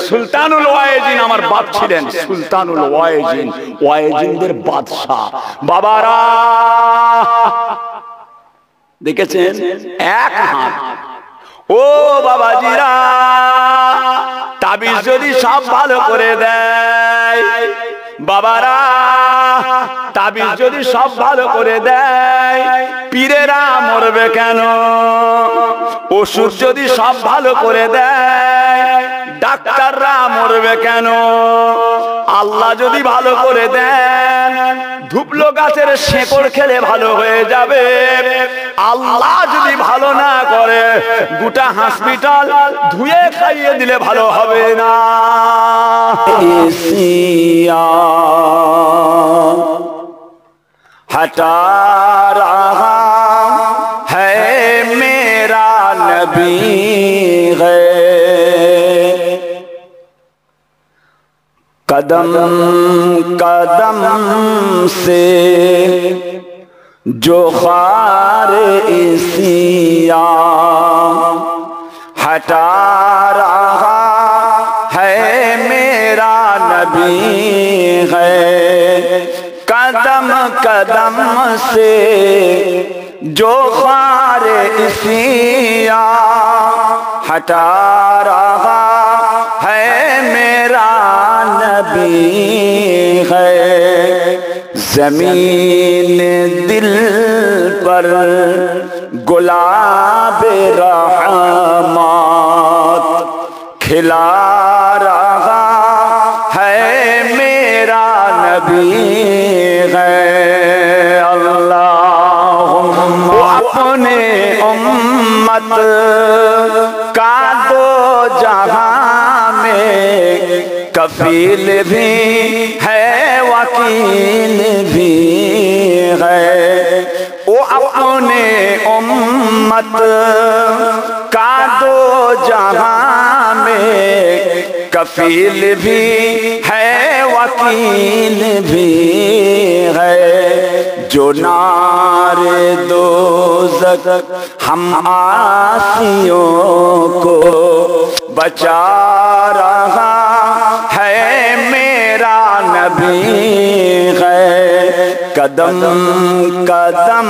সুলতানুল ওয়াইজিন আমার বাপ ছিলেন সুলতানুল ওয়াইজিন, ওয়াইজিনদের বাদশা। বাবারা দেখেছেন এক হাত। ও বাবাজিরা, তাবিজ যদি সব ভালো করে দেয়, বাবারা তাবিজ যদি সব ভালো করে দেয়, পীরেরা মরবে কেন? ওষুধ যদি সব ভালো করে দেয়, ডাক্তাররা মরবে কেন? আল্লাহ যদি ভালো করে দেন, ধুপলো গাছের শেকড় খেলে ভালো হয়ে যাবে। আল্লাহ যদি ভালো না করে, গোটা হসপিটাল ধুয়ে খাইয়ে দিলে ভালো হবে না। हटा रहा है मेरा नबी है, कदम कदम से जो ख्वार इसिया हटा रहा है मेरा नबी है, कदम कदम से जो ख्वार इसिया हटा रहा है मेरा नबी है। ज़मीन दिल पर गुलाब रहमत खिला रहा है मेरा नबी है। अल्लाहुम्मा अपने उम्मत का दो जहां में कफील भी है, वकील भी है। वो अपने उम्मत का दो जहां में कफील भी है, वकील भी है। जो नारे दोज़ख हम आसियों को बचा रहा है मेरा नबी है, कदम कदम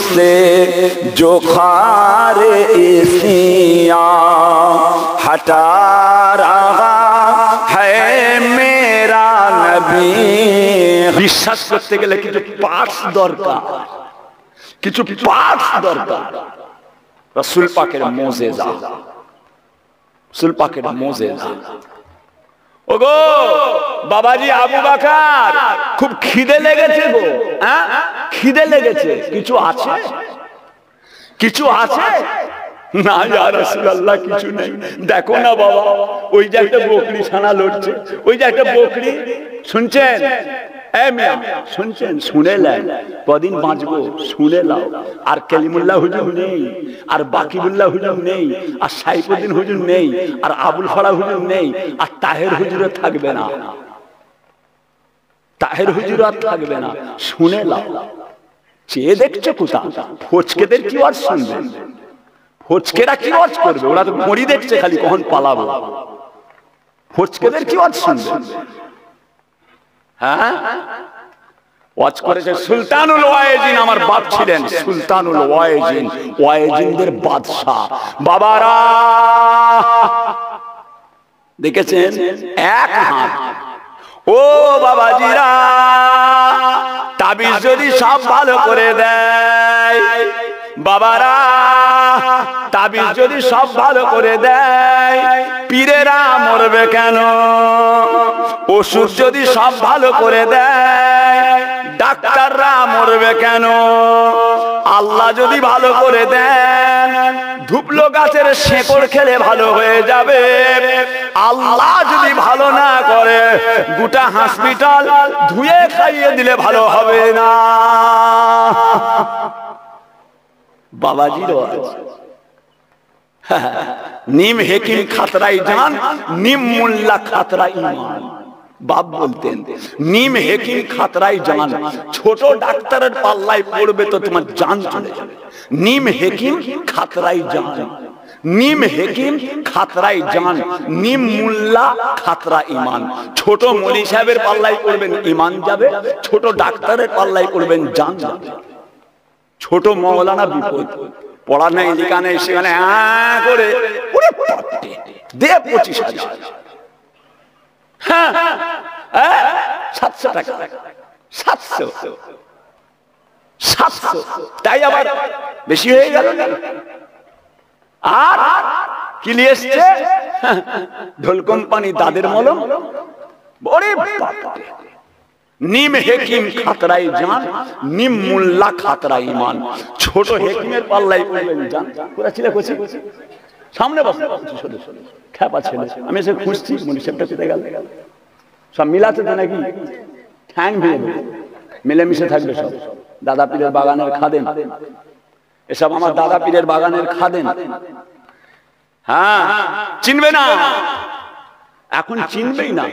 से जो ख्वार इसिया हटा रहा है मेरा नबी। বিশ্বাস করতে গেলে কিছু পার্টস দরকার, কিছু পার্টস দরকার। রাসূল পাকের মুজিজা, রাসূল পাকের মুজিজা। ওগো বাবাজি আবু বকর, খুব খিদে লেগেছে গো, হ্যাঁ খিদে লেগেছে, কিছু আছে? কিছু আছে? না ইয়া রাসূলুল্লাহ কিছু নেই। দেখো না বাবা, ওই যে একটা বকরি ছানা লড়ছে, ওই যে একটা বকরি। শুনছেন শুনছেন? শুনে নেন, কদিন বাঁচবো শুনে নাও। আর কালিমুল্লাহ হুজুর নেই, আর বাকিবুল্লাহ হুজুর নেই, আর সাইফুদ্দিন হুজুর নেই, আর আবুল ফলাহ হুজুর নেই, আর তাহের হুজুরও থাকবে না, তাহের হুজুর আর থাকবে না। শুনে নাও। চেয়ে দেখছো কোথা? ফচকেদের কি ওয়াজ শুনবেন? ফচকেরা কি ওয়াজ করবে? ওরা তো মরি দেখছে খালি কখন পালাবো। ফচকেদের কি ওয়াজ শুনবেন? হ্যাঁ ওয়াজ করেছে সুলতানুল ওয়াইজিন আমার বাপ ছিলেন সুলতানুল ওয়াইজিন, ওয়াইজিনদের বাদশা। বাবারা দেখেছেন এক হাত। ও বাবাজিরা, তাবিজ যদি সব ভালো করে দেয়, বাবারা তাবিজ যদি সব ভালো করে দেয়, পীরেরা মরবে কেন? ওষুধ যদি সব ভালো করে দেয়, ডাক্তাররা মরবে কেন? আল্লাহ যদি ভালো করে দেন, ধুপলো গাছের শেকড় খেলে ভালো হয়ে যাবে। আল্লাহ যদি ভালো না করে, গোটা হসপিটাল ধুয়ে খাইয়ে দিলে ভালো হবে না। বাবাজিরও আছে। নিম হেকিম খাতরাই জান, নিম মোল্লা খাতরাই ঈমান। বাপ বলতেন নিম হেকিম খাতরাই জান, ছোট ডাক্তারের পাল্লায় পড়বে তো তোমার জান চলে যাবে। নিম হেকিম খাতরাই জান, নিম হেকিম খাতরাই জান, নিম মুল্লা খাতরা ইমান। ছোট মলি সাহেবের পাল্লাই করবেন ইমান যাবে, ছোট ডাক্তারের পাল্লাই করবেন জান যাবে। ছোট মৌলানা বিপদ, পড়া নেই লেখা নেই, সেখানে করে দে 25,000, হ্যাঁ 700 টাকা, 700 তাই আবার বেশি হয়ে গেল। আর কি নিয়ে এসছে? ঢোল কোম্পানি দাদের মলম। নিম হেকিম খাতরাই জান, নিম মুল্লা খাতরা ইমান। ছোট হেকিমের পাল্লাই করবেন জান। পুরা ছিল কোচি সামনে বসে খ্যাপা ছেলে, আমি এসে খুঁজছি মনীষেবটা কোথায় গেল। সব মিলাতে তো নাকি ঠ্যাং ভেঙে মিলেমিশে থাকবে সব। দাদা পীরের বাগানের খাদেন, এসব আমার দাদা পীরের বাগানের খাদেন। হ্যাঁ চিনবে না, এখন চিনবেই না।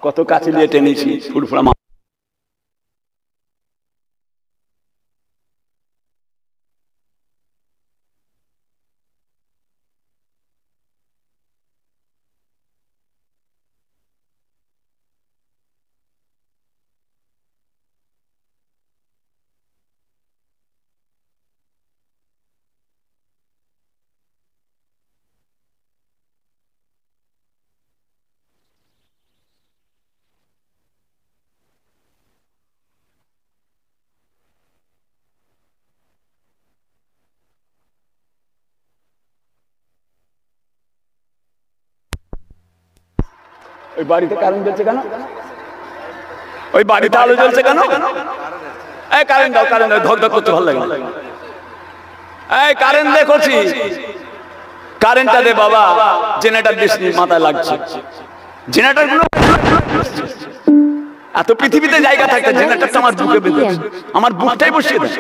কত কাছে দিয়ে টেনেছি ফুরফুরা। ওই বাড়িতে কারেন্ট জ্বলছে কেন? ওই বাড়িতে আলো জ্বলছে কেন? এই কারেন্ট দাও, কারেন্ট দাও, ধক ধক করতে ভালো লাগে। এই কারেন্ট দে করছি, কারেন্টটা দে বাবা। জেনারেটর দিস, মাথায় লাগছে। জেনারেটর গুলো এত পৃথিবীতে জায়গা থাকতে জেনারেটরটা আমার বুকে বেঁধে, আমার বুকটাই বসিয়ে দেয়।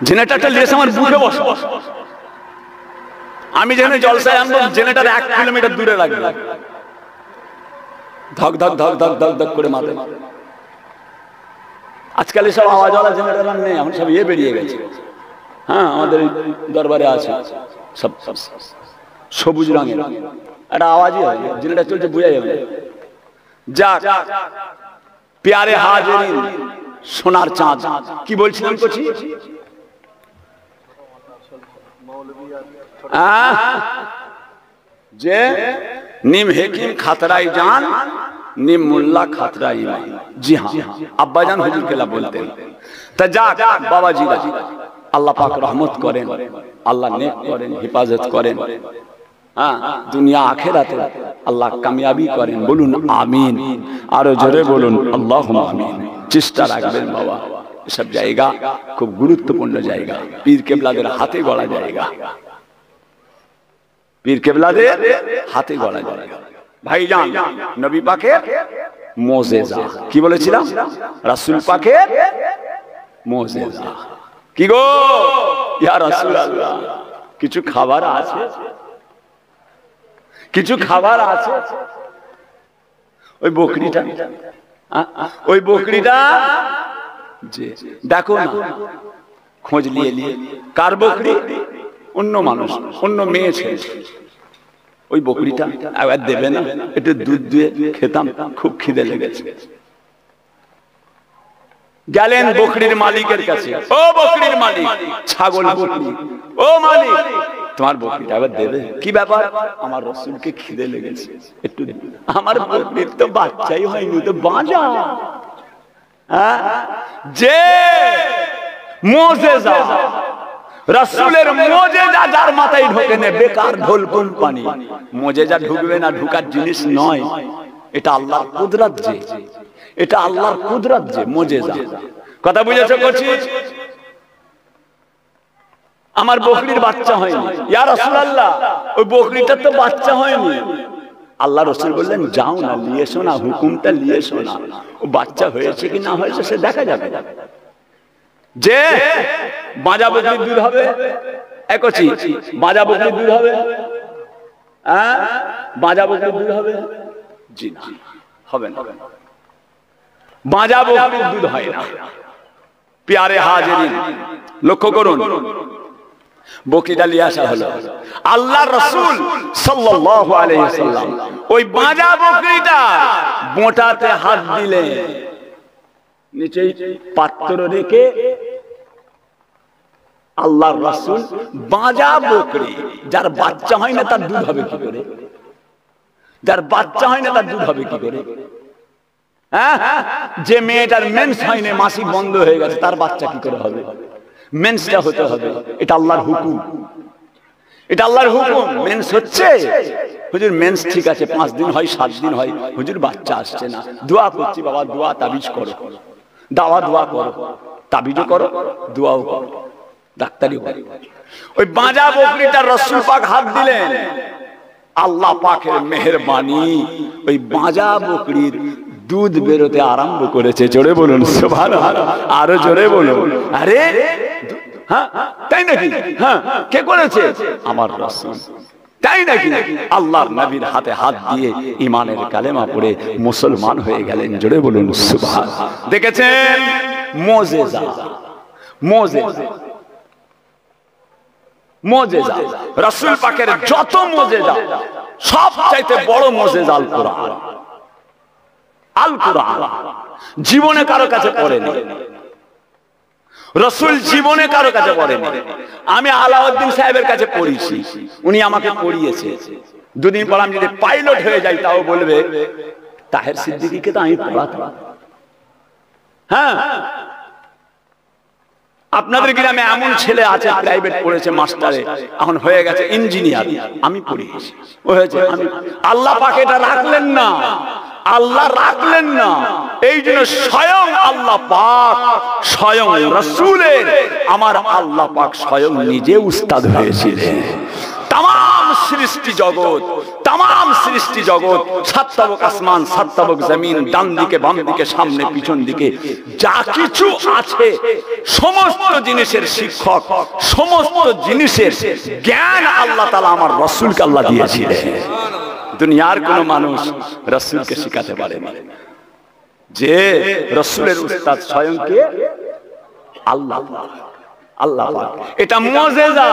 জেনারেটরটা লিয়েছে আমার বুকে বসে। আমি যেখানে জলসায় আনবো জেনারেটর 1 কিলোমিটার দূরে লাগবে। ধক ধক ধক ধক ধক ধক করে মাথা। আজকাল সব আওয়াজওয়ালা জেনারেটর নেই, এখন সব বেরিয়ে গেছে। হ্যাঁ আমাদের দরবারে আছে সব সবুজ রঙের একটা আওয়াজই হয়, জেনারেটর চলছে বোঝা যাবে। যাক প্যারে হাজিরিন, সোনার চাঁদ। কি বলছিলাম কচি? যে নিম হেকিম খাতরাই জান, নিম মুল্লা খাতরা ইমান। জি হ্যাঁ, আব্বাজান হুজুর কেলা বলতেন। তা যাক বাবাজিরা, আল্লাহ পাক রহমত করেন, আল্লাহ নেক করেন, হেফাজত করেন। হ্যাঁ দুনিয়া আখিরাতে আল্লাহ কামিয়াবি করেন। বলুন আমিন, আরো জোরে বলুন আল্লাহুম্মা আমিন। চেষ্টা রাখবেন বাবা, এসব জায়গা খুব গুরুত্বপূর্ণ জায়গা, পীর কেবলাদের হাতে গড়া জায়গা, পীর কেবলাদের হাতে গড়া জায়গা। ভাইজান নবী পাকের মুজিজা, কি বলেছিলাম? রাসূল পাকের মুজিজা। কি গো ইয়া রাসূলুল্লাহ, কিছু খাবার আছে, কিছু খাবার আছে। ওই বকরিটা, ওই বকরিটা যে দেখো না, খোঁজ নিয়ে নিয়ে কার বকরি? অন্য মানুষ, অন্য মেয়ে ছেলে। ওই বকরিটা আবার দেবে না, একটু দুধ দিয়ে খেতাম, খুব খিদে লেগেছে। গেলেন বকরির মালিকের কাছে। ও বকরির মালিক, ছাগল বকরি, ও মালিক তোমার বকরিটা আবার দেবে। কি ব্যাপার? আমার রাসূলকে খিদে লেগেছে, একটু আমার বকরির তো বাচ্চাই হয়নি, তো বাঁচা। যে মুজিজা, রাসূলের মুজিজা যার মাথায় ঢোকে না, বেকার ঢোল কোম্পানি। মুজিজা ঢুকবে না, ঢুকার জিনিস নয়। এটা আল্লাহর কুদরত, যে এটা আল্লাহর কুদরত, যে মুজিজা। কথা বুঝেছো করছি? আমার বকরির বাচ্চা হয়নি, ইয়া রাসূলুল্লাহ ওই বকরিটার তো বাচ্চা হয়নি। আল্লাহ রাসূল বললেন যাও না, নিয়ে এসো না, হুকুমটা নিয়ে এসো না, ও বাচ্চা হয়েছে কি না হয়েছে সে দেখা যাবে। যে বাজা বকরির দুধ হবে, একচি বাজা বকরির দুধ হবে, হ্যাঁ বাজা বকরির দুধ হবে? জি না, হবে না। বাজা বকরির দুধ হয় না, প্যারে হাজিরিন, লক্ষ্য করুন, বকরিটা নিয়ে আসা হলো। আল্লাহর রাসূল সাল্লাল্লাহু আলাইহি ওয়াসাল্লাম ওই বাঁধা বকরিটা বোঁটাতে হাত দিলেন, নিচে পাত্র রেখে আল্লাহর রাসূল বাঁধা বকরি, যার বাচ্চা হয় না তার দুধ হবে কি করে? যার বাচ্চা হয় না তার দুধ হবে কি করে? হ্যাঁ, যে মেয়েটার মেন্স হয়নি, মাসিক বন্ধ হয়ে গেছে, তার বাচ্চা কি করে হবে? মেন্সটা হতে হবে, এটা আল্লাহর হুকুম, এটা আল্লাহর হুকুম। মেন্স হচ্ছে, হুজুর মেন্স ঠিক আছে, 5 দিন হয় 7 দিন হয়, হুজুর বাচ্চা আসছে না, দোয়া করছি বাবা, দোয়া তাবিজ করো, দাওয়া দোয়া করো, তাবিজও করো, দোয়াও করো, ডাক্তারিও করো। ওই বাঁধা বকরিটার রাসূল পাক হাত দিলেন, আল্লাহ পাকের মেহেরবানি, ওই বাঁধা বকরির দুধ বেরোতে আরম্ভ করেছে। জোরে বলুন সুবহানাল্লাহ, আরো জোরে বলুন। আরে হ্যাঁ, তাই নাকি? হ্যাঁ, কে করেছে? আমার রাসূল। তাই নাকি? আল্লাহর নবীর হাতে হাত দিয়ে ঈমানের কালেমা পড়ে মুসলমান হয়ে গেলেন। জোরে বলুন সুবহানাল্লাহ। দেখেছেন মুজিজা, মুজিজা, মুজিজা, রাসূল পাকের যত মুজিজা সবচাইতে বড় মুজিজা আল কোরআন। আল কোরআন জীবনে কারো কাছে পড়েনি, রাসূল জীবনে কারো কাছে পড়েনি। আমি আলাউদ্দিন সাহেবের কাছে পড়েছি, উনি আমাকে পড়িয়েছে। দুদিন পর আমি যদি পাইলট হয়ে যাই তাও বলবে তাহের সিদ্দিকীকে তো আমি পড়াতাম। হ্যাঁ, আপনাদের গ্রামে এমন ছেলে আছে প্রাইভেট পড়েছে, মাস্টারে এখন হয়ে গেছে ইঞ্জিনিয়ার, আমি পড়িয়েছি, ও হয়েছে। আল্লাহ পাক এটা রাখলেন না, আল্লাহ রাখলেন না, এই জন্য স্বয়ং আল্লাহ পাক, স্বয়ং রাসূলের, আমার আল্লাহ পাক স্বয়ং নিজে উস্তাদ হয়েছিলেন। তামাম সৃষ্টি জগৎ, তামাম সৃষ্টি জগৎ, 7 তাবক আসমান, 7 তাবক জমিন, ডান দিকে বাম দিকে সামনে পিছন দিকে যা কিছু আছে, সমস্ত জিনিসের শিক্ষক, সমস্ত জিনিসের জ্ঞান আল্লাহ তাআলা আমার রাসূলকে আল্লাহ দিয়েছিলেন। দুনিয়ার কোন মানুষ রাসূলকে শিখাতে পারেনি। যে রাসূলের উস্তাদ স্বয়ং কে? আল্লাহ পাক, আল্লাহ পাক। এটা মুজিজা।